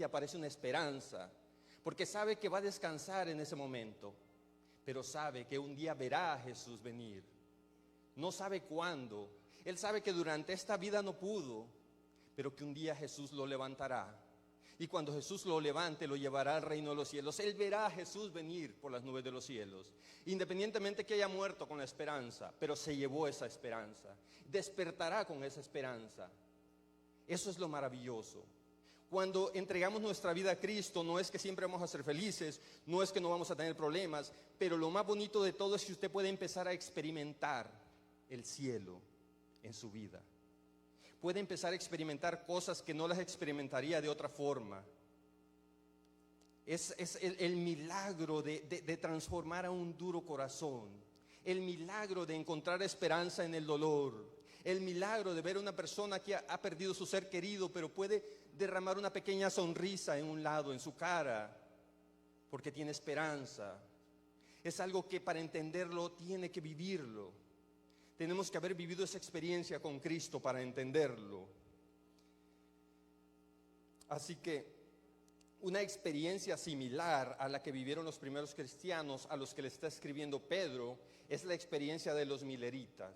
aparece una esperanza, porque sabe que va a descansar en ese momento, pero sabe que un día verá a Jesús venir. No sabe cuándo. Él sabe que durante esta vida no pudo, pero que un día Jesús lo levantará. Y cuando Jesús lo levante, lo llevará al reino de los cielos. Él verá a Jesús venir por las nubes de los cielos, independientemente que haya muerto con la esperanza, pero se llevó esa esperanza. Despertará con esa esperanza. Eso es lo maravilloso. Cuando entregamos nuestra vida a Cristo, no es que siempre vamos a ser felices, no es que no vamos a tener problemas, pero lo más bonito de todo es que usted puede empezar a experimentar el cielo en su vida. Puede empezar a experimentar cosas que no las experimentaría de otra forma. Es el milagro de transformar a un duro corazón, el milagro de encontrar esperanza en el dolor, el milagro de ver a una persona que ha perdido su ser querido, pero puede derramar una pequeña sonrisa en un lado, en su cara, porque tiene esperanza. Es algo que para entenderlo tiene que vivirlo. Tenemos que haber vivido esa experiencia con Cristo para entenderlo. Así que una experiencia similar a la que vivieron los primeros cristianos, a los que le está escribiendo Pedro, es la experiencia de los mileritas.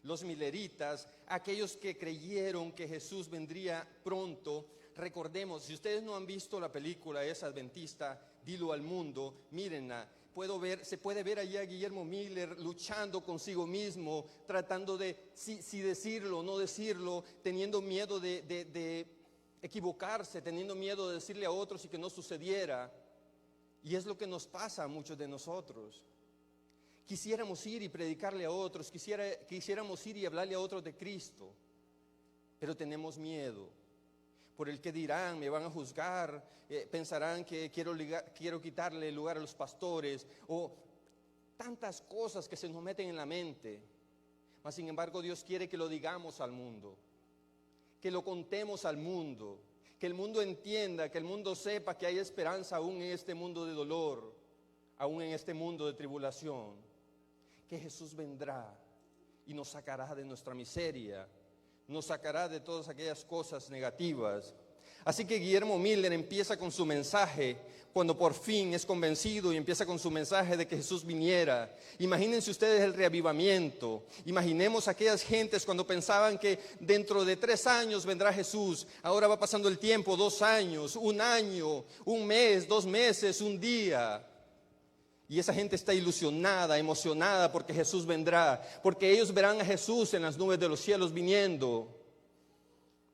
Los mileritas, aquellos que creyeron que Jesús vendría pronto. Recordemos, si ustedes no han visto la película esa adventista, Dilo al Mundo, mírenla. Se puede ver allí a Guillermo Miller luchando consigo mismo, tratando de si decirlo o no decirlo, teniendo miedo de equivocarse, teniendo miedo de decirle a otros y que no sucediera. Y es lo que nos pasa a muchos de nosotros. Quisiéramos ir y predicarle a otros, quisiéramos ir y hablarle a otros de Cristo, pero tenemos miedo por el que dirán, me van a juzgar, pensarán que quiero quitarle el lugar a los pastores, o tantas cosas que se nos meten en la mente. Mas sin embargo Dios quiere que lo digamos al mundo, que lo contemos al mundo, que el mundo entienda, que el mundo sepa que hay esperanza aún en este mundo de dolor, aún en este mundo de tribulación. Que Jesús vendrá y nos sacará de nuestra miseria, nos sacará de todas aquellas cosas negativas. Así que Guillermo Miller empieza con su mensaje, cuando por fin es convencido y empieza con su mensaje de que Jesús viniera. Imagínense ustedes el reavivamiento, imaginemos aquellas gentes cuando pensaban que dentro de 3 años vendrá Jesús. Ahora va pasando el tiempo, 2 años, 1 año, 1 mes, 2 meses, 1 día. Y esa gente está ilusionada, emocionada porque Jesús vendrá, porque ellos verán a Jesús en las nubes de los cielos viniendo.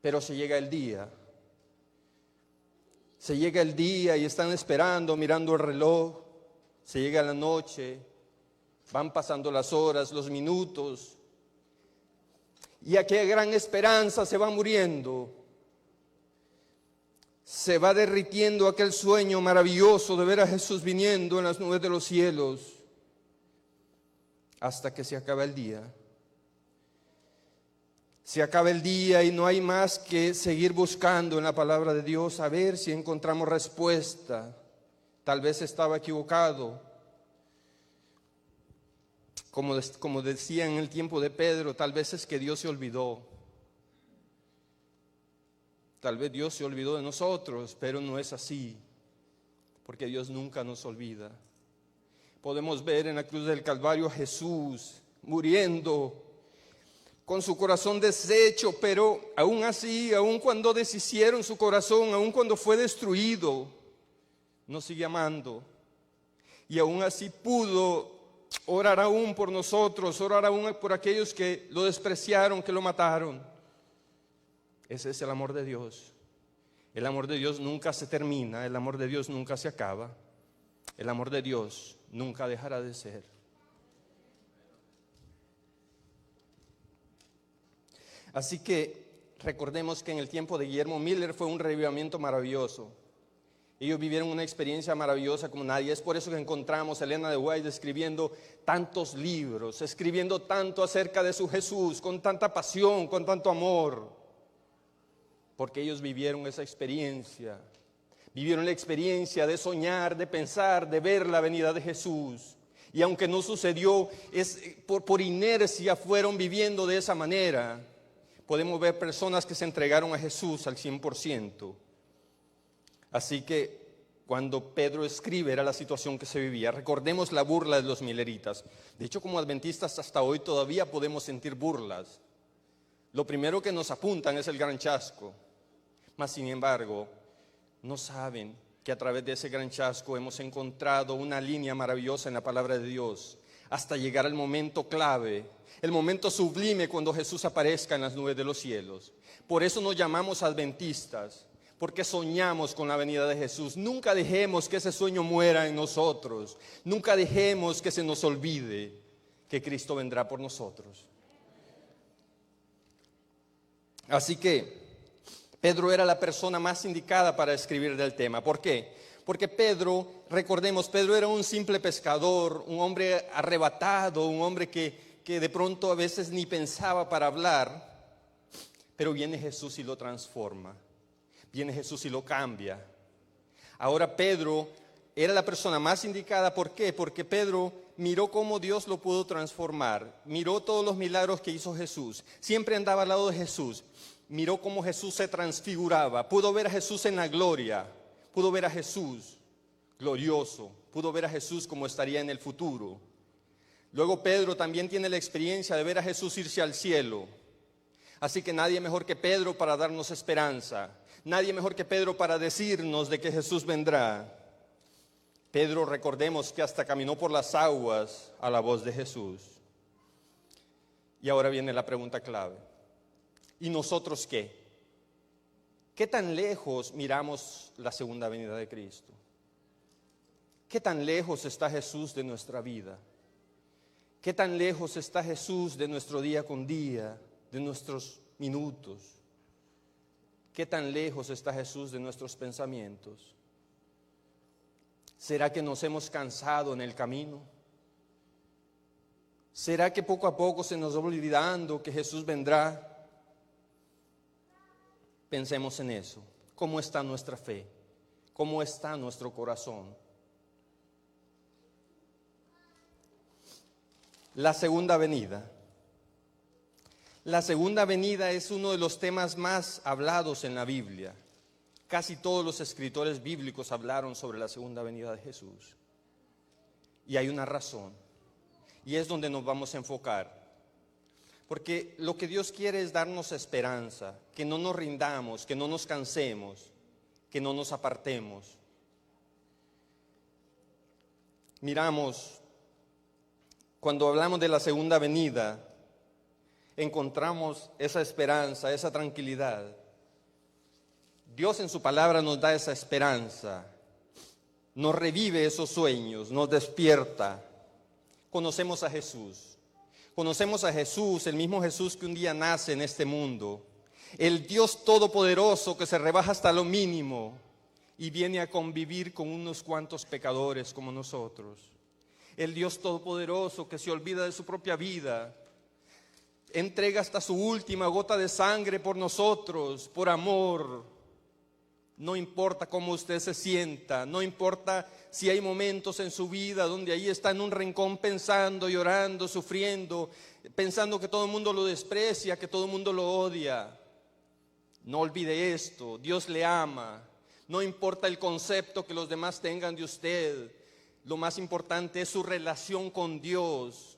Pero se llega el día y están esperando, mirando el reloj. Se llega la noche, van pasando las horas, los minutos, y aquella gran esperanza se va muriendo. Se va derritiendo aquel sueño maravilloso de ver a Jesús viniendo en las nubes de los cielos, hasta que se acaba el día. Se acaba el día y no hay más que seguir buscando en la palabra de Dios a ver si encontramos respuesta. Tal vez estaba equivocado. Como decía en el tiempo de Pedro, tal vez es que Dios se olvidó. Tal vez Dios se olvidó de nosotros, pero no es así, porque Dios nunca nos olvida. Podemos ver en la cruz del Calvario a Jesús muriendo con su corazón deshecho, pero aún así, aún cuando deshicieron su corazón, aún cuando fue destruido, nos sigue amando. Y aún así pudo orar aún por nosotros, orar aún por aquellos que lo despreciaron, que lo mataron. Ese es el amor de Dios. El amor de Dios nunca se termina, el amor de Dios nunca se acaba. El amor de Dios nunca dejará de ser. Así que recordemos que en el tiempo de Guillermo Miller fue un reavivamiento maravilloso. Ellos vivieron una experiencia maravillosa como nadie. Es por eso que encontramos a Elena de White escribiendo tantos libros, escribiendo tanto acerca de su Jesús, con tanta pasión, con tanto amor. Porque ellos vivieron esa experiencia. Vivieron la experiencia de soñar, de pensar, de ver la venida de Jesús. Y aunque no sucedió, por inercia fueron viviendo de esa manera. Podemos ver personas que se entregaron a Jesús al 100%. Así que cuando Pedro escribe era la situación que se vivía. Recordemos la burla de los mileritas. De hecho, como adventistas hasta hoy todavía podemos sentir burlas. Lo primero que nos apuntan es el gran chasco. Mas sin embargo, no saben que a través de ese gran chasco hemos encontrado una línea maravillosa en la palabra de Dios, hasta llegar al momento clave, el momento sublime cuando Jesús aparezca en las nubes de los cielos. Por eso nos llamamos adventistas, porque soñamos con la venida de Jesús. Nunca dejemos que ese sueño muera en nosotros. Nunca dejemos que se nos olvide que Cristo vendrá por nosotros. Así que Pedro era la persona más indicada para escribir del tema. ¿Por qué? Porque Pedro, recordemos, Pedro era un simple pescador, un hombre arrebatado, un hombre que de pronto a veces ni pensaba para hablar, pero viene Jesús y lo transforma, viene Jesús y lo cambia. Ahora Pedro era la persona más indicada, ¿por qué? Porque Pedro miró cómo Dios lo pudo transformar, miró todos los milagros que hizo Jesús, siempre andaba al lado de Jesús. Miró cómo Jesús se transfiguraba, pudo ver a Jesús en la gloria, pudo ver a Jesús glorioso, pudo ver a Jesús como estaría en el futuro. Luego Pedro también tiene la experiencia de ver a Jesús irse al cielo. Así que nadie mejor que Pedro para darnos esperanza, nadie mejor que Pedro para decirnos de que Jesús vendrá. Pedro, recordemos que hasta caminó por las aguas a la voz de Jesús. Y ahora viene la pregunta clave. ¿Y nosotros qué? ¿Qué tan lejos miramos la segunda venida de Cristo? ¿Qué tan lejos está Jesús de nuestra vida? ¿Qué tan lejos está Jesús de nuestro día con día, de nuestros minutos? ¿Qué tan lejos está Jesús de nuestros pensamientos? ¿Será que nos hemos cansado en el camino? ¿Será que poco a poco se nos va olvidando que Jesús vendrá? Pensemos en eso. ¿Cómo está nuestra fe? ¿Cómo está nuestro corazón? La segunda venida. La segunda venida es uno de los temas más hablados en la Biblia. Casi todos los escritores bíblicos hablaron sobre la segunda venida de Jesús. Y hay una razón. Y es donde nos vamos a enfocar. Porque lo que Dios quiere es darnos esperanza, que no nos rindamos, que no nos cansemos, que no nos apartemos. Miramos, cuando hablamos de la segunda venida, encontramos esa esperanza, esa tranquilidad. Dios en su palabra nos da esa esperanza, nos revive esos sueños, nos despierta. Conocemos a Jesús. Conocemos a Jesús, el mismo Jesús que un día nace en este mundo. El Dios todopoderoso que se rebaja hasta lo mínimo y viene a convivir con unos cuantos pecadores como nosotros. El Dios todopoderoso que se olvida de su propia vida, entrega hasta su última gota de sangre por nosotros, por amor. No importa cómo usted se sienta, no importa si hay momentos en su vida donde ahí está en un rincón pensando, llorando, sufriendo, pensando que todo el mundo lo desprecia, que todo el mundo lo odia. No olvide esto, Dios le ama. No importa el concepto que los demás tengan de usted, lo más importante es su relación con Dios.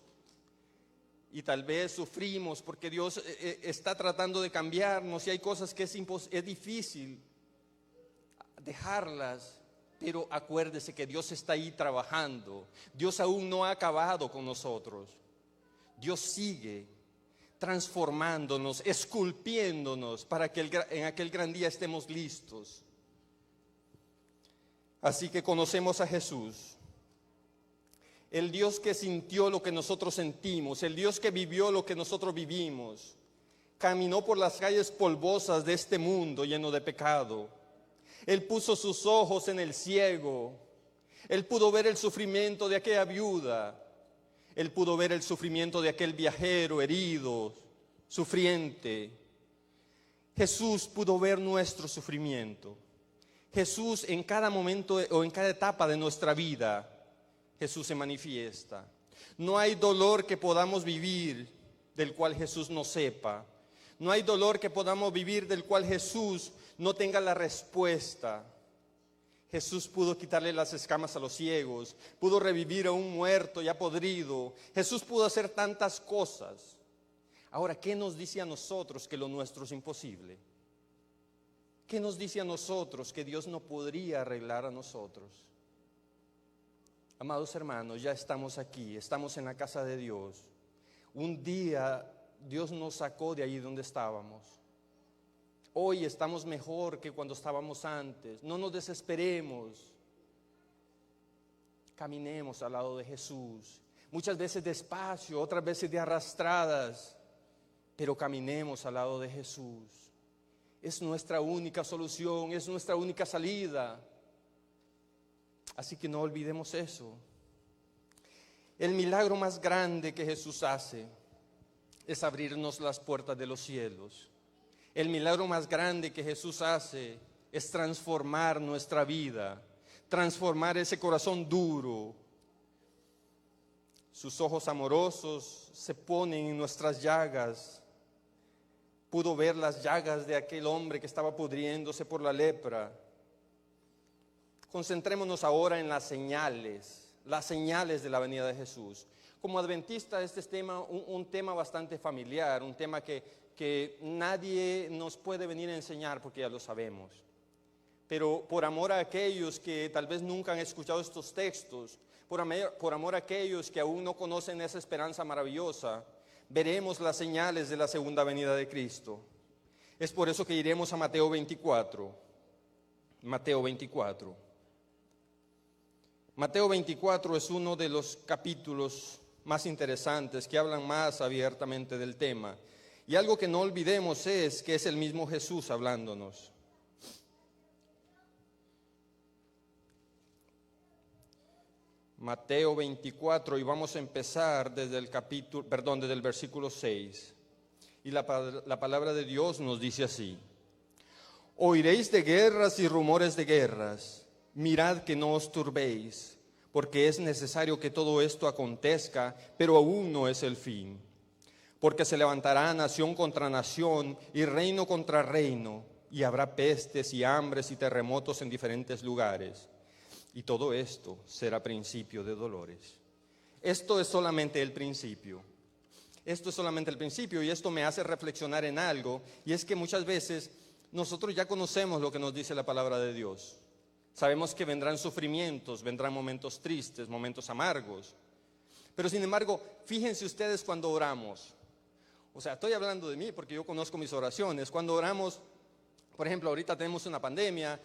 Y tal vez sufrimos porque Dios está tratando de cambiarnos y hay cosas que es difícil dejarlas, pero acuérdese que Dios está ahí trabajando. Dios aún no ha acabado con nosotros. Dios sigue transformándonos, esculpiéndonos para que en aquel gran día estemos listos. Así que conocemos a Jesús, el Dios que sintió lo que nosotros sentimos, el Dios que vivió lo que nosotros vivimos, caminó por las calles polvosas de este mundo lleno de pecado. Él puso sus ojos en el ciego. Él pudo ver el sufrimiento de aquella viuda. Él pudo ver el sufrimiento de aquel viajero herido, sufriente. Jesús pudo ver nuestro sufrimiento. Jesús en cada momento o en cada etapa de nuestra vida, Jesús se manifiesta. No hay dolor que podamos vivir del cual Jesús no sepa. No hay dolor que podamos vivir del cual Jesús no tenga la respuesta. Jesús pudo quitarle las escamas a los ciegos, pudo revivir a un muerto ya podrido. Jesús pudo hacer tantas cosas. Ahora, ¿qué nos dice a nosotros que lo nuestro es imposible? ¿Qué nos dice a nosotros que Dios no podría arreglar a nosotros? Amados hermanos, ya estamos aquí, estamos en la casa de Dios. Un día Dios nos sacó de ahí donde estábamos. Hoy estamos mejor que cuando estábamos antes. No nos desesperemos. Caminemos al lado de Jesús. Muchas veces despacio, otras veces de arrastradas. Pero caminemos al lado de Jesús. Es nuestra única solución, es nuestra única salida. Así que no olvidemos eso. El milagro más grande que Jesús hace es abrirnos las puertas de los cielos. El milagro más grande que Jesús hace es transformar nuestra vida, transformar ese corazón duro. Sus ojos amorosos se ponen en nuestras llagas. Pudo ver las llagas de aquel hombre que estaba pudriéndose por la lepra. Concentrémonos ahora en las señales de la venida de Jesús. Como adventista, este es un tema bastante familiar, un tema que nadie nos puede venir a enseñar porque ya lo sabemos. Pero por amor a aquellos que tal vez nunca han escuchado estos textos, por amor a aquellos que aún no conocen esa esperanza maravillosa, veremos las señales de la segunda venida de Cristo. Es por eso que iremos a Mateo 24. Mateo 24. Mateo 24 es uno de los capítulos más interesantes que hablan más abiertamente del tema. Y algo que no olvidemos es que es el mismo Jesús hablándonos. Mateo 24, y vamos a empezar desde el versículo 6. Y la palabra de Dios nos dice así: Oiréis de guerras y rumores de guerras. Mirad que no os turbéis, porque es necesario que todo esto acontezca, pero aún no es el fin. Porque se levantará nación contra nación y reino contra reino, y habrá pestes y hambres y terremotos en diferentes lugares. Y todo esto será principio de dolores. Esto es solamente el principio. Esto es solamente el principio, y esto me hace reflexionar en algo, y es que muchas veces nosotros ya conocemos lo que nos dice la palabra de Dios. Sabemos que vendrán sufrimientos, vendrán momentos tristes, momentos amargos. Pero sin embargo, fíjense ustedes cuando oramos. O sea, estoy hablando de mí porque yo conozco mis oraciones. Cuando oramos, por ejemplo, ahorita tenemos una pandemia,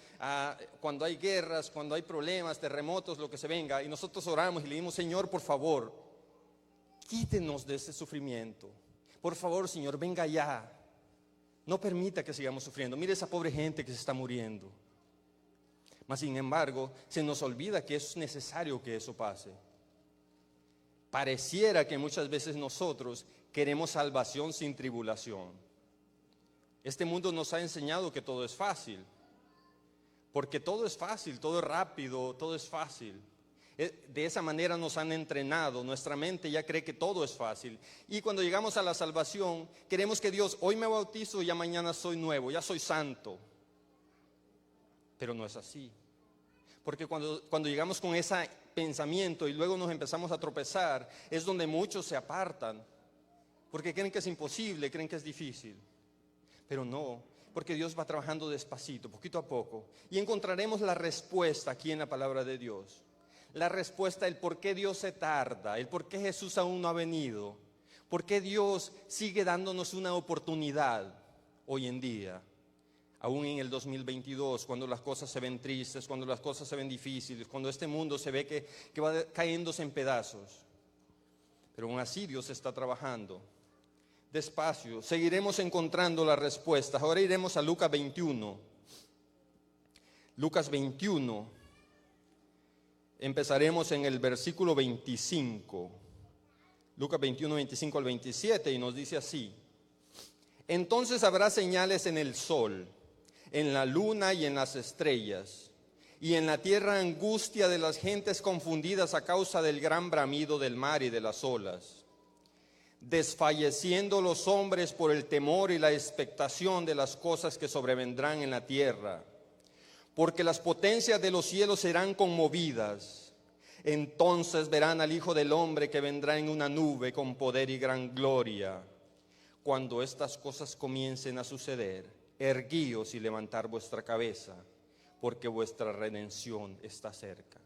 cuando hay guerras, cuando hay problemas, terremotos, lo que se venga, y nosotros oramos y le decimos: Señor, por favor, quítenos de ese sufrimiento. Por favor, Señor, venga ya. No permita que sigamos sufriendo. Mire esa pobre gente que se está muriendo. Mas sin embargo, se nos olvida que es necesario que eso pase. Pareciera que muchas veces nosotros queremos salvación sin tribulación. Este mundo nos ha enseñado que todo es fácil. Porque todo es fácil, todo es rápido, todo es fácil. De esa manera nos han entrenado, nuestra mente ya cree que todo es fácil. Y cuando llegamos a la salvación, queremos que Dios, hoy me bautizo y ya mañana soy nuevo, ya soy santo. Pero no es así. Porque cuando llegamos con ese pensamiento y luego nos empezamos a tropezar, es donde muchos se apartan. Porque creen que es imposible, creen que es difícil. Pero no, porque Dios va trabajando despacito, poquito a poco. Y encontraremos la respuesta aquí en la palabra de Dios. La respuesta, el por qué Dios se tarda, el por qué Jesús aún no ha venido. Por qué Dios sigue dándonos una oportunidad hoy en día. Aún en el 2022, cuando las cosas se ven tristes, cuando las cosas se ven difíciles, cuando este mundo se ve que va cayéndose en pedazos. Pero aún así Dios está trabajando. Despacio, seguiremos encontrando las respuestas. Ahora iremos a Lucas 21. Lucas 21. Empezaremos en el versículo 25. Lucas 21, 25 al 27, y nos dice así: Entonces habrá señales en el sol, en la luna y en las estrellas, y en la tierra angustia de las gentes confundidas a causa del gran bramido del mar y de las olas, desfalleciendo los hombres por el temor y la expectación de las cosas que sobrevendrán en la tierra, porque las potencias de los cielos serán conmovidas. Entonces verán al Hijo del Hombre que vendrá en una nube con poder y gran gloria. Cuando estas cosas comiencen a suceder, erguíos y levantar vuestra cabeza, porque vuestra redención está cerca.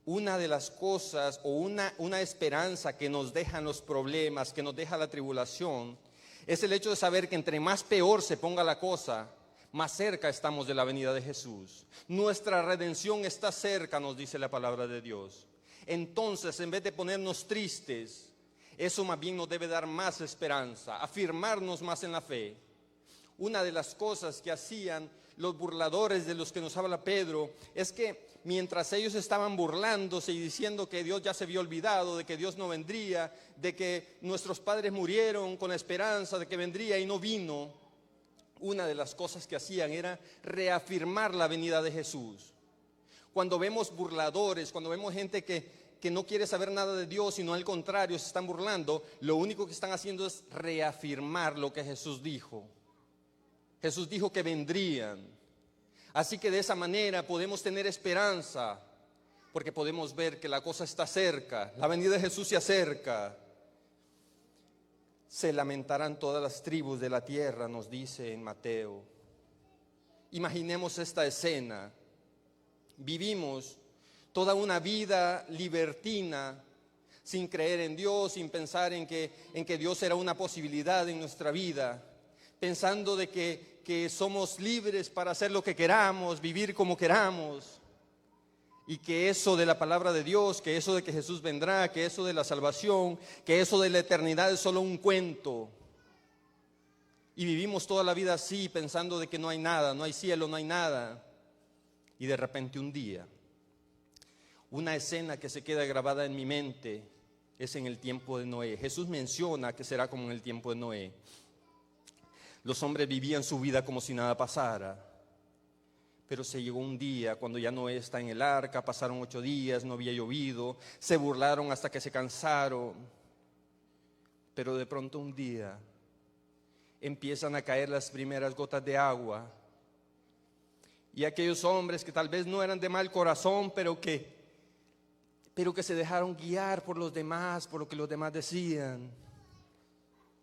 Una de las cosas o una esperanza que nos dejan los problemas, que nos deja la tribulación, es el hecho de saber que entre más peor se ponga la cosa, más cerca estamos de la venida de Jesús. Nuestra redención está cerca, nos dice la palabra de Dios. Entonces, en vez de ponernos tristes, eso más bien nos debe dar más esperanza, afirmarnos más en la fe. Una de las cosas que hacían los burladores de los que nos habla Pedro es que mientras ellos estaban burlándose y diciendo que Dios ya se había olvidado, de que Dios no vendría, de que nuestros padres murieron con la esperanza de que vendría y no vino, una de las cosas que hacían era reafirmar la venida de Jesús. Cuando vemos burladores, cuando vemos gente que no quiere saber nada de Dios, sino al contrario, se están burlando, lo único que están haciendo es reafirmar lo que Jesús dijo. Jesús dijo que vendrían. Así que de esa manera podemos tener esperanza, porque podemos ver que la cosa está cerca, la venida de Jesús se acerca. Se lamentarán todas las tribus de la tierra, nos dice en Mateo. Imaginemos esta escena. Vivimos toda una vida libertina, sin creer en Dios, sin pensar en que Dios era una posibilidad en nuestra vida, pensando de que somos libres para hacer lo que queramos, vivir como queramos, y que eso de la palabra de Dios, que eso de que Jesús vendrá, que eso de la salvación, que eso de la eternidad es solo un cuento. Y vivimos toda la vida así, pensando de que no hay nada, no hay cielo, no hay nada. Y de repente un día, una escena que se queda grabada en mi mente es en el tiempo de Noé. Jesús menciona que será como en el tiempo de Noé. Los hombres vivían su vida como si nada pasara. Pero se llegó un día cuando ya Noé está en el arca, pasaron 8 días, no había llovido, se burlaron hasta que se cansaron. Pero de pronto un día empiezan a caer las primeras gotas de agua. Y aquellos hombres que tal vez no eran de mal corazón, pero que se dejaron guiar por los demás, por lo que los demás decían,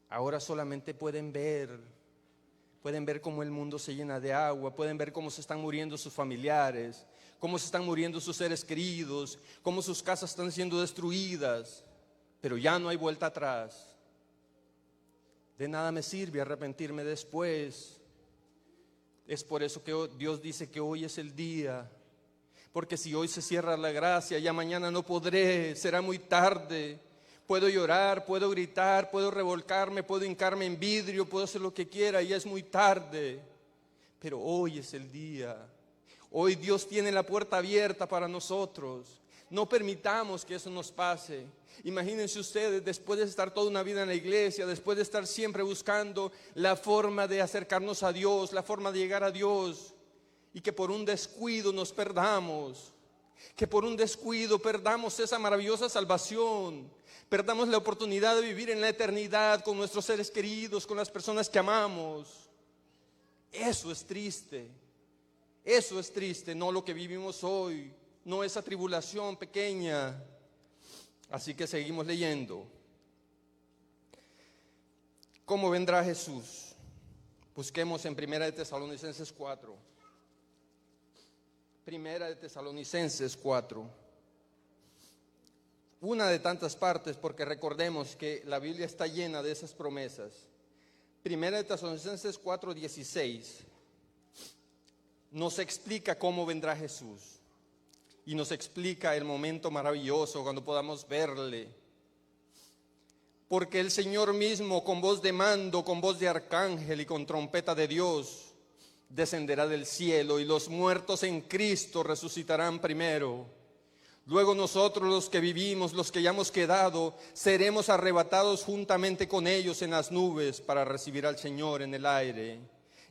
ahora solamente pueden ver cómo el mundo se llena de agua, pueden ver cómo se están muriendo sus familiares, cómo se están muriendo sus seres queridos, cómo sus casas están siendo destruidas, pero ya no hay vuelta atrás. De nada me sirve arrepentirme después. Es por eso que Dios dice que hoy es el día, porque si hoy se cierra la gracia, ya mañana no podré, será muy tarde. Puedo llorar, puedo gritar, puedo revolcarme, puedo hincarme en vidrio, puedo hacer lo que quiera y es muy tarde. Pero hoy es el día. Hoy Dios tiene la puerta abierta para nosotros. No permitamos que eso nos pase. Imagínense ustedes, después de estar toda una vida en la iglesia, después de estar siempre buscando la forma de acercarnos a Dios, la forma de llegar a Dios, y que por un descuido nos perdamos, que por un descuido perdamos esa maravillosa salvación, perdamos la oportunidad de vivir en la eternidad con nuestros seres queridos, con las personas que amamos. Eso es triste, no lo que vivimos hoy, no esa tribulación pequeña. Así que seguimos leyendo. ¿Cómo vendrá Jesús? Busquemos en 1 Tesalonicenses 4. 1 Tesalonicenses 4. Una de tantas partes, porque recordemos que la Biblia está llena de esas promesas. 1 Tesalonicenses 4:16 nos explica cómo vendrá Jesús. Y nos explica el momento maravilloso cuando podamos verle. Porque el Señor mismo, con voz de mando, con voz de arcángel y con trompeta de Dios, descenderá del cielo, y los muertos en Cristo resucitarán primero. Luego nosotros, los que vivimos, los que ya hemos quedado, seremos arrebatados juntamente con ellos en las nubes para recibir al Señor en el aire,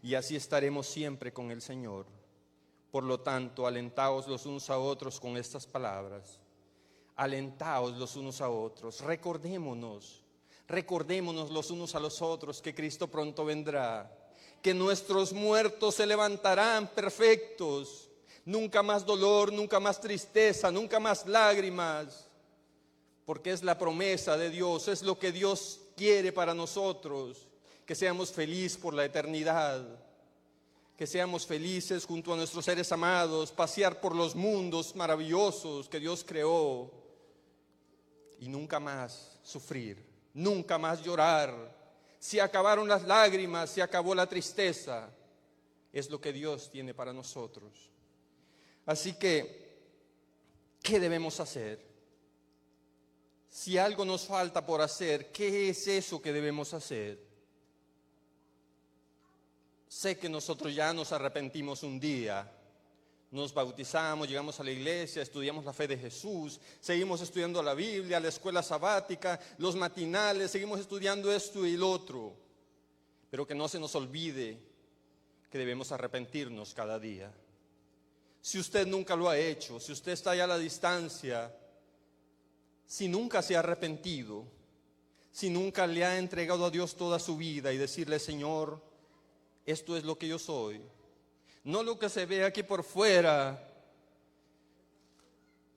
y así estaremos siempre con el Señor. Por lo tanto, alentaos los unos a otros con estas palabras. Alentaos los unos a otros. Recordémonos los unos a los otros que Cristo pronto vendrá. que nuestros muertos se levantarán perfectos. Nunca más dolor, nunca más tristeza, nunca más lágrimas. Porque es la promesa de Dios, es lo que Dios quiere para nosotros. Que seamos felices por la eternidad. Que seamos felices junto a nuestros seres amados, pasear por los mundos maravillosos que Dios creó. Y nunca más sufrir, nunca más llorar. Se acabaron las lágrimas, se acabó la tristeza. Es lo que Dios tiene para nosotros. Así que, ¿qué debemos hacer? Si algo nos falta por hacer, ¿qué es eso que debemos hacer? Sé que nosotros ya nos arrepentimos un día, nos bautizamos, llegamos a la iglesia, estudiamos la fe de Jesús, seguimos estudiando la Biblia, la escuela sabática, los matinales, seguimos estudiando esto y lo otro. Pero que no se nos olvide que debemos arrepentirnos cada día. Si usted nunca lo ha hecho, si usted está allá a la distancia, si nunca se ha arrepentido, si nunca le ha entregado a Dios toda su vida y decirle: Señor, esto es lo que yo soy, no lo que se ve aquí por fuera,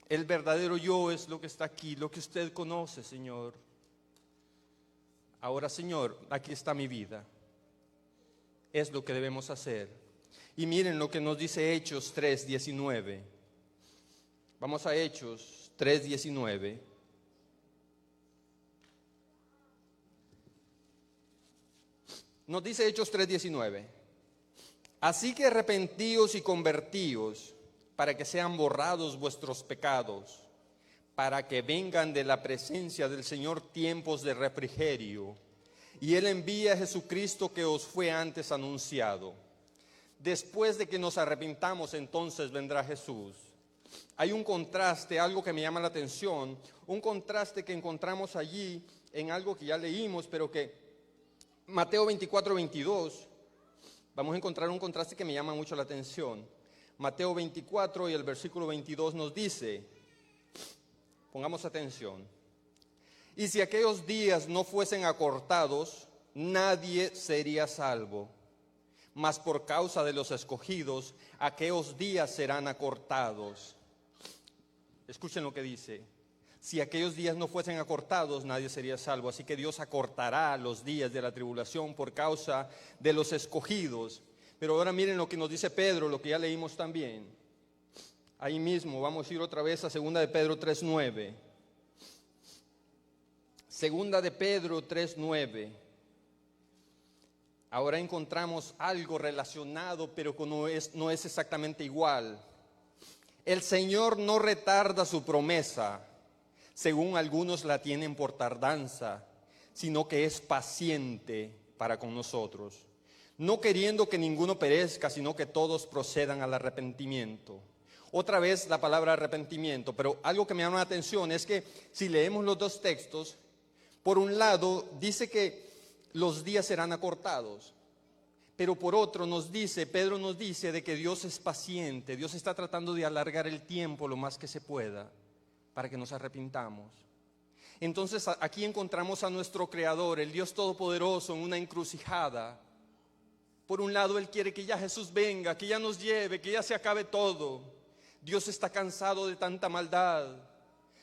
el verdadero yo es lo que está aquí, lo que usted conoce, Señor. Ahora, Señor, aquí está mi vida, es lo que debemos hacer. Y miren lo que nos dice Hechos 3:19. Vamos a Hechos 3:19. Nos dice Hechos 3:19. Así que arrepentíos y convertíos para que sean borrados vuestros pecados, para que vengan de la presencia del Señor tiempos de refrigerio, y Él envía a Jesucristo que os fue antes anunciado. Después de que nos arrepintamos, entonces vendrá Jesús. Hay un contraste, algo que me llama la atención, un contraste que encontramos allí en algo que ya leímos, pero que Mateo 24:22, vamos a encontrar un contraste que me llama mucho la atención. Mateo 24 y el versículo 22 nos dice, pongamos atención: y si aquellos días no fuesen acortados, nadie sería salvo. Mas por causa de los escogidos, aquellos días serán acortados. Escuchen lo que dice. Si aquellos días no fuesen acortados, nadie sería salvo. Así que Dios acortará los días de la tribulación por causa de los escogidos. Pero ahora miren lo que nos dice Pedro, lo que ya leímos también. Ahí mismo, vamos a ir otra vez a 2 de Pedro 3:9. 2 de Pedro 3:9. Ahora encontramos algo relacionado, pero que no es exactamente igual. El Señor no retarda su promesa, según algunos la tienen por tardanza, sino que es paciente para con nosotros, no queriendo que ninguno perezca, sino que todos procedan al arrepentimiento. Otra vez la palabra arrepentimiento, pero algo que me llama la atención es que si leemos los dos textos, por un lado dice que los días serán acortados, pero por otro Pedro nos dice de que Dios es paciente, Dios está tratando de alargar el tiempo lo más que se pueda para que nos arrepintamos. Entonces aquí encontramos a nuestro Creador, el Dios Todopoderoso, en una encrucijada. Por un lado Él quiere que ya Jesús venga, que ya nos lleve, que ya se acabe todo. Dios está cansado de tanta maldad.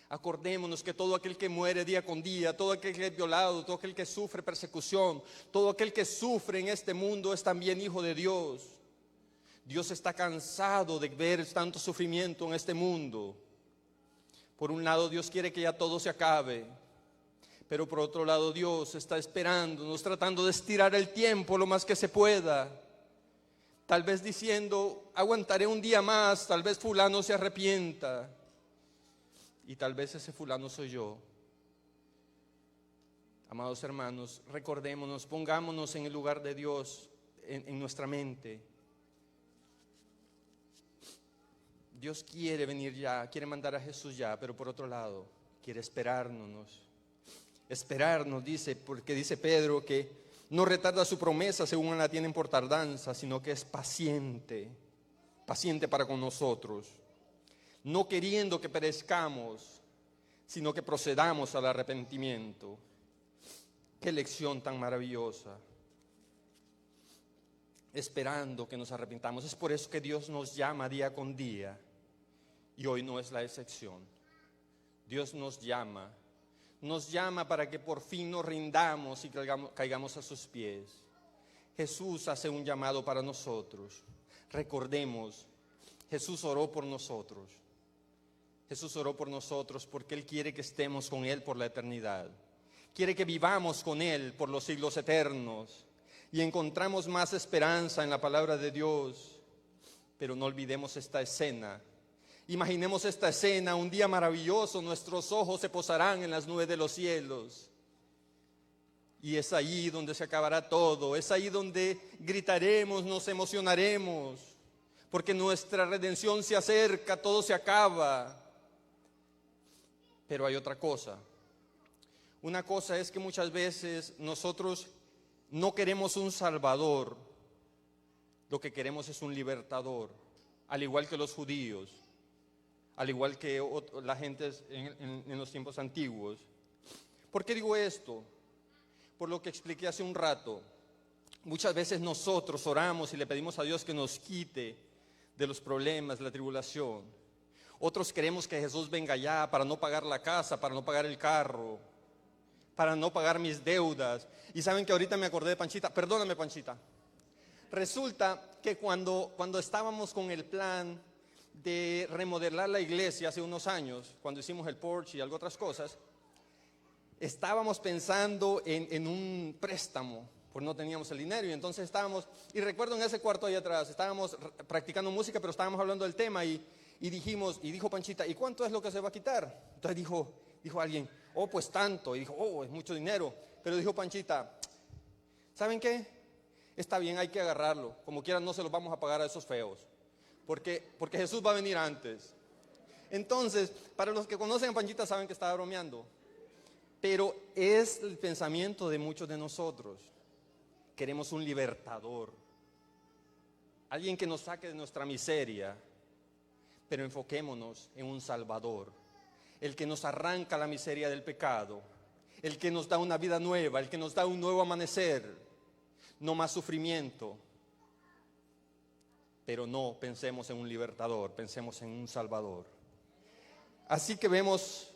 Acordémonos que todo aquel que muere día con día, todo aquel que es violado, todo aquel que sufre persecución, todo aquel que sufre en este mundo es también hijo de Dios. Dios está cansado de ver tanto sufrimiento en este mundo. Por un lado Dios quiere que ya todo se acabe, pero por otro lado Dios está esperándonos, tratando de estirar el tiempo lo más que se pueda. Tal vez diciendo, aguantaré un día más, tal vez fulano se arrepienta. Y tal vez ese fulano soy yo. Amados hermanos, recordémonos, pongámonos en el lugar de Dios en nuestra mente. Dios quiere venir ya, quiere mandar a Jesús ya, pero por otro lado, quiere esperarnos. Esperarnos, dice, porque dice Pedro que no retarda su promesa según la tienen por tardanza, sino que es paciente, paciente para con nosotros. No queriendo que perezcamos, sino que procedamos al arrepentimiento. Qué lección tan maravillosa. esperando que nos arrepintamos. Es por eso que Dios nos llama día con día, y hoy no es la excepción. Dios nos llama para que por fin nos rindamos y caigamos a sus pies. Jesús hace un llamado para nosotros. Recordemos, Jesús oró por nosotros. Jesús oró por nosotros porque Él quiere que estemos con Él por la eternidad. Quiere que vivamos con Él por los siglos eternos. Y encontramos más esperanza en la palabra de Dios. Pero no olvidemos esta escena. Imaginemos esta escena, un día maravilloso, nuestros ojos se posarán en las nubes de los cielos. Y es ahí donde se acabará todo, es ahí donde gritaremos, nos emocionaremos, porque nuestra redención se acerca, todo se acaba. Pero hay otra cosa. Una cosa es que muchas veces nosotros no queremos un salvador, lo que queremos es un libertador, al igual que los judíos, al igual que la gente en los tiempos antiguos. ¿Por qué digo esto? Por lo que expliqué hace un rato. Muchas veces nosotros oramos y le pedimos a Dios que nos quite de los problemas, de la tribulación. Otros queremos que Jesús venga ya para no pagar la casa, para no pagar el carro, para no pagar mis deudas. Y saben que ahorita me acordé de Panchita. Perdóname, Panchita. Resulta que cuando estábamos con el plan de remodelar la iglesia hace unos años, cuando hicimos el porche y algo otras cosas, estábamos pensando en un préstamo, pues no teníamos el dinero, y entonces estábamos, y recuerdo en ese cuarto ahí atrás, estábamos practicando música, pero estábamos hablando del tema, y dijo Panchita, ¿y cuánto es lo que se va a quitar? Entonces dijo alguien, oh, pues tanto, y dijo, oh, es mucho dinero, pero dijo Panchita, ¿saben qué? Está bien, hay que agarrarlo, como quieran no se los vamos a pagar a esos feos. Porque Jesús va a venir antes. Entonces, para los que conocen a Panchita saben que estaba bromeando. Pero es el pensamiento de muchos de nosotros. Queremos un libertador. Alguien que nos saque de nuestra miseria. Pero enfoquémonos en un Salvador. El que nos arranca la miseria del pecado. El que nos da una vida nueva. El que nos da un nuevo amanecer. No más sufrimiento. Pero no pensemos en un libertador, pensemos en un salvador. Así que vemos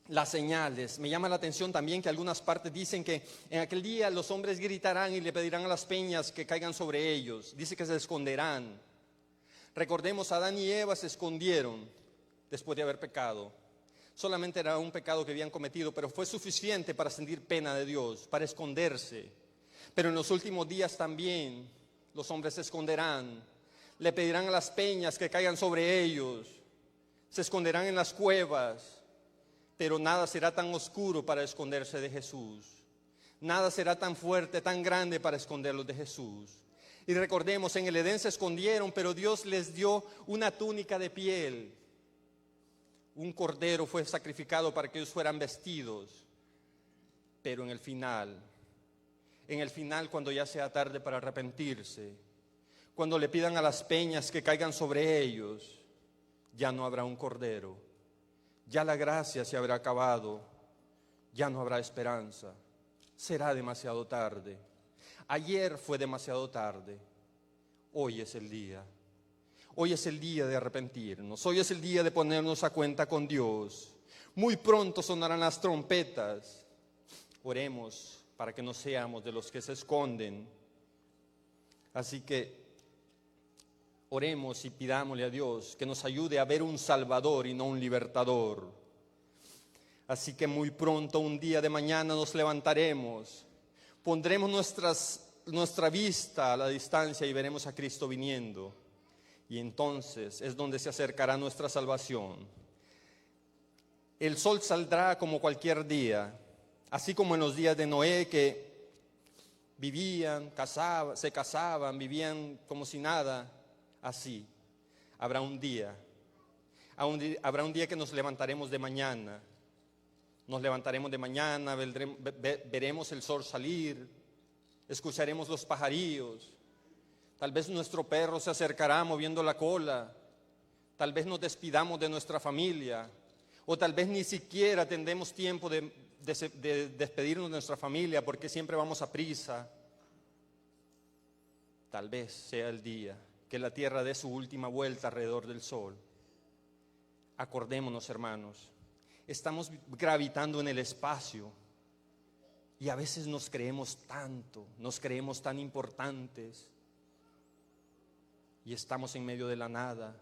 las señales. Me llama la atención también que algunas partes dicen que en aquel día los hombres gritarán y le pedirán a las peñas que caigan sobre ellos. Dice que se esconderán. Recordemos, Adán y Eva se escondieron después de haber pecado. Solamente era un pecado que habían cometido, pero fue suficiente para sentir pena de Dios, para esconderse. Pero en los últimos días también los hombres se esconderán. Le pedirán a las peñas que caigan sobre ellos. Se esconderán en las cuevas. Pero nada será tan oscuro para esconderse de Jesús. Nada será tan fuerte, tan grande para esconderlos de Jesús. Y recordemos, en el Edén se escondieron, pero Dios les dio una túnica de piel. Un cordero fue sacrificado para que ellos fueran vestidos. Pero en el final, cuando ya sea tarde para arrepentirse, cuando le pidan a las peñas que caigan sobre ellos, ya no habrá un cordero, ya la gracia se habrá acabado, ya no habrá esperanza, será demasiado tarde. Ayer fue demasiado tarde, hoy es el día. Hoy es el día de arrepentirnos, hoy es el día de ponernos a cuenta con Dios. Muy pronto sonarán las trompetas. Oremos para que no seamos de los que se esconden. Así que oremos y pidámosle a Dios que nos ayude a ver un Salvador y no un libertador. Así que muy pronto, un día de mañana, nos levantaremos, pondremos nuestra vista a la distancia y veremos a Cristo viniendo. Y entonces es donde se acercará nuestra salvación. El sol saldrá como cualquier día, así como en los días de Noé, que vivían, se casaban, vivían como si nada. Así, habrá un día que nos levantaremos de mañana. Nos levantaremos de mañana, veremos el sol salir, escucharemos los pajarillos. Tal vez nuestro perro se acercará moviendo la cola. Tal vez nos despidamos de nuestra familia. O tal vez ni siquiera tendremos tiempo de despedirnos de nuestra familia porque siempre vamos a prisa. tal vez sea el día que la tierra dé su última vuelta alrededor del sol. Acordémonos, hermanos, estamos gravitando en el espacio y a veces nos creemos tanto, nos creemos tan importantes y estamos en medio de la nada,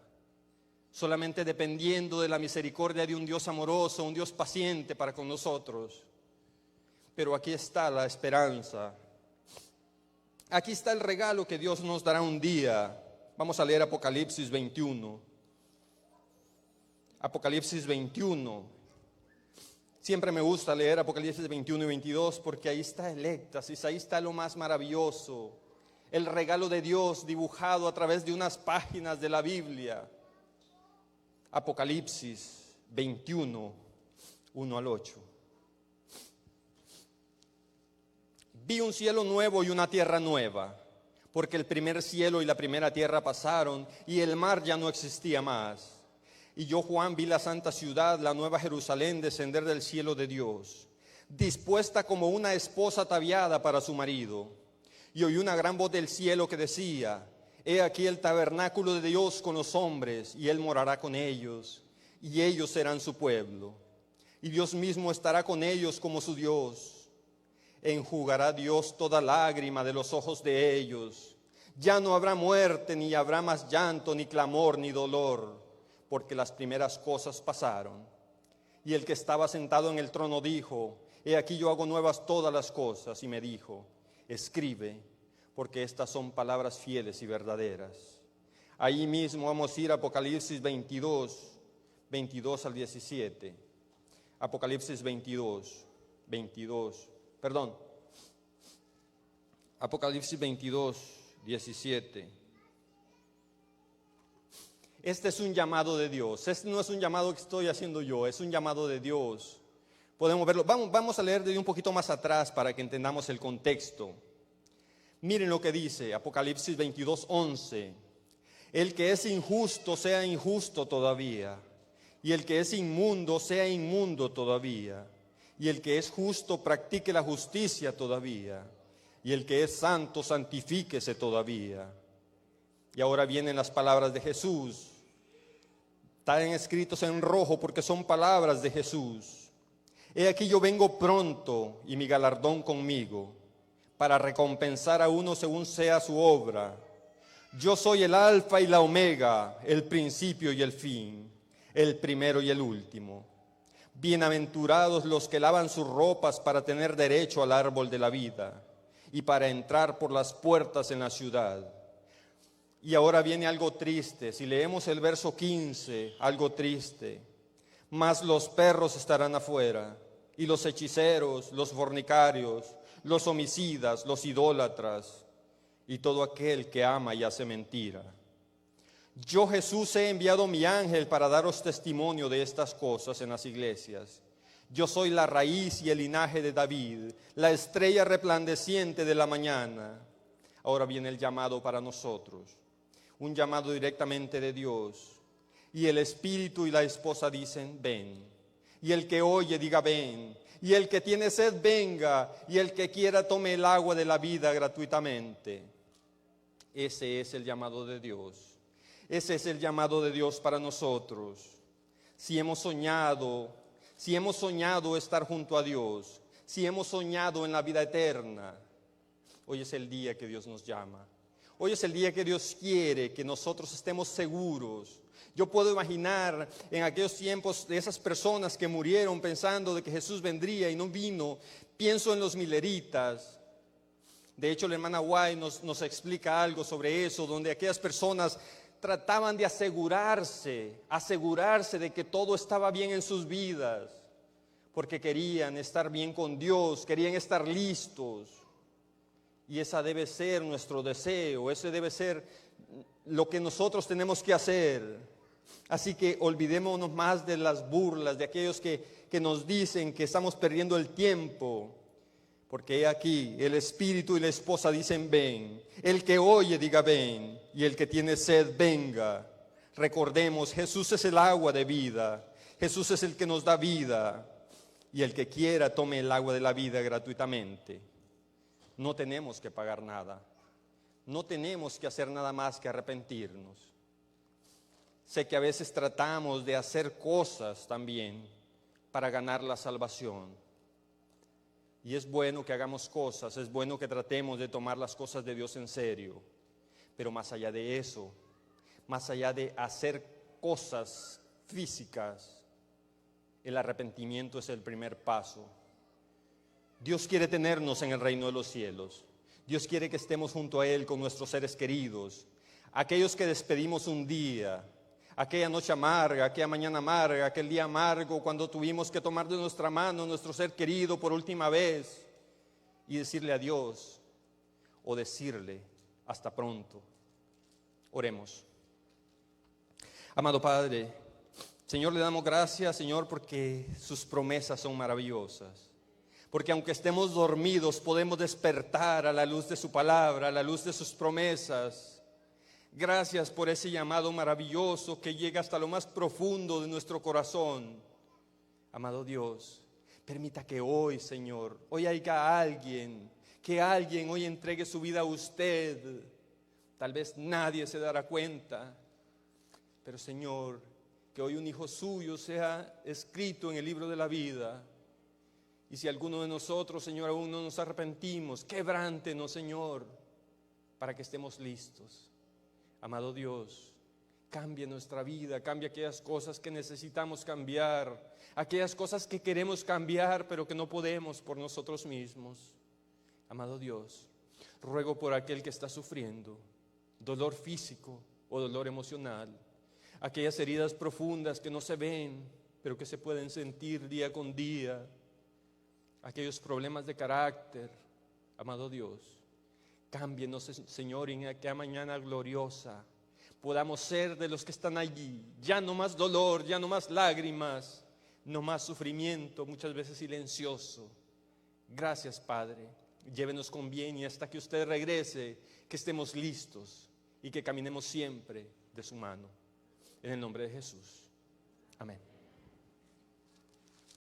solamente dependiendo de la misericordia de un Dios amoroso, un Dios paciente para con nosotros. Pero aquí está la esperanza. Aquí está el regalo que Dios nos dará un día. Vamos a leer Apocalipsis 21. Apocalipsis 21. Siempre me gusta leer Apocalipsis 21 y 22 porque ahí está el éxtasis, ahí está lo más maravilloso. El regalo de Dios dibujado a través de unas páginas de la Biblia. Apocalipsis 21, 1 al 8. Vi un cielo nuevo y una tierra nueva, porque el primer cielo y la primera tierra pasaron y el mar ya no existía más. Y yo, Juan, vi la santa ciudad, la nueva Jerusalén, descender del cielo de Dios, dispuesta como una esposa ataviada para su marido. Y oí una gran voz del cielo que decía: He aquí el tabernáculo de Dios con los hombres, y Él morará con ellos, y ellos serán su pueblo. Y Dios mismo estará con ellos como su Dios. Enjugará Dios toda lágrima de los ojos de ellos. Ya no habrá muerte, ni habrá más llanto, ni clamor, ni dolor, porque las primeras cosas pasaron. Y el que estaba sentado en el trono dijo: He aquí yo hago nuevas todas las cosas. Y me dijo: Escribe, porque estas son palabras fieles y verdaderas. Ahí mismo vamos a ir a Apocalipsis 22, 22 al 17. Apocalipsis 22, 22. Perdón, Apocalipsis 22, 17. Este es un llamado de Dios. Este no es un llamado que estoy haciendo yo, es un llamado de Dios. Podemos verlo. Vamos a leer de un poquito más atrás para que entendamos el contexto. Miren lo que dice Apocalipsis 22, 11. El que es injusto sea injusto todavía, y el que es inmundo sea inmundo todavía. Y el que es justo practique la justicia todavía. Y el que es santo santifíquese todavía. Y ahora vienen las palabras de Jesús. Están escritos en rojo porque son palabras de Jesús. He aquí yo vengo pronto y mi galardón conmigo, para recompensar a uno según sea su obra. Yo soy el alfa y la omega, el principio y el fin, el primero y el último. Bienaventurados los que lavan sus ropas para tener derecho al árbol de la vida y para entrar por las puertas en la ciudad. Y ahora viene algo triste. Si leemos el verso 15, algo triste. Mas los perros estarán afuera, y los hechiceros, los fornicarios, los homicidas, los idólatras, y todo aquel que ama y hace mentira. Yo, Jesús, he enviado mi ángel para daros testimonio de estas cosas en las iglesias. Yo soy la raíz y el linaje de David, la estrella resplandeciente de la mañana. Ahora viene el llamado para nosotros, un llamado directamente de Dios. Y el espíritu y la esposa dicen: ven. Y el que oye diga: ven. Y el que tiene sed venga, y el que quiera tome el agua de la vida gratuitamente. Ese es el llamado de Dios. Ese es el llamado de Dios para nosotros. Si hemos soñado estar junto a Dios, si hemos soñado en la vida eterna, hoy es el día que Dios nos llama. Hoy es el día que Dios quiere que nosotros estemos seguros. Yo puedo imaginar en aquellos tiempos de esas personas que murieron pensando de que Jesús vendría y no vino. Pienso en los mileritas. De hecho, la hermana White nos explica algo sobre eso, donde aquellas personas trataban de asegurarse de que todo estaba bien en sus vidas, porque querían estar bien con Dios, querían estar listos. Y esa debe ser nuestro deseo, ese debe ser lo que nosotros tenemos que hacer. Así que olvidémonos más de las burlas, de aquellos que nos dicen que estamos perdiendo el tiempo. Porque aquí el espíritu y la esposa dicen: ven. El que oye diga: ven. Y el que tiene sed venga. Recordemos, Jesús es el agua de vida. Jesús es el que nos da vida. Y el que quiera tome el agua de la vida gratuitamente. No tenemos que pagar nada. no tenemos que hacer nada más que arrepentirnos. Sé que a veces tratamos de hacer cosas también para ganar la salvación. Y es bueno que hagamos cosas, es bueno que tratemos de tomar las cosas de Dios en serio. Pero más allá de eso, más allá de hacer cosas físicas, el arrepentimiento es el primer paso. Dios quiere tenernos en el reino de los cielos. Dios quiere que estemos junto a Él con nuestros seres queridos. Aquellos que despedimos un día, aquella noche amarga, aquella mañana amarga, aquel día amargo cuando tuvimos que tomar de nuestra mano nuestro ser querido por última vez y decirle adiós o decirle hasta pronto. Oremos. Amado Padre, Señor, le damos gracias, Señor, porque sus promesas son maravillosas. Porque aunque estemos dormidos, podemos despertar a la luz de su palabra, a la luz de sus promesas. Gracias por ese llamado maravilloso que llega hasta lo más profundo de nuestro corazón. Amado Dios, permita que hoy, Señor, hoy haya alguien, que alguien hoy entregue su vida a usted. Tal vez nadie se dará cuenta, pero Señor, que hoy un hijo suyo sea escrito en el libro de la vida. Y si alguno de nosotros, Señor, aún no nos arrepentimos, quebrántenos, Señor, para que estemos listos. Amado Dios, cambie nuestra vida, cambie aquellas cosas que necesitamos cambiar, aquellas cosas que queremos cambiar, pero que no podemos por nosotros mismos. Amado Dios, ruego por aquel que está sufriendo dolor físico o dolor emocional, aquellas heridas profundas que no se ven, pero que se pueden sentir día con día, aquellos problemas de carácter. Amado Dios, cámbienos, Señor, en aquella mañana gloriosa podamos ser de los que están allí. Ya no más dolor, ya no más lágrimas, no más sufrimiento, muchas veces silencioso. Gracias, Padre. Llévenos con bien y hasta que usted regrese, que estemos listos y que caminemos siempre de su mano. En el nombre de Jesús. Amén.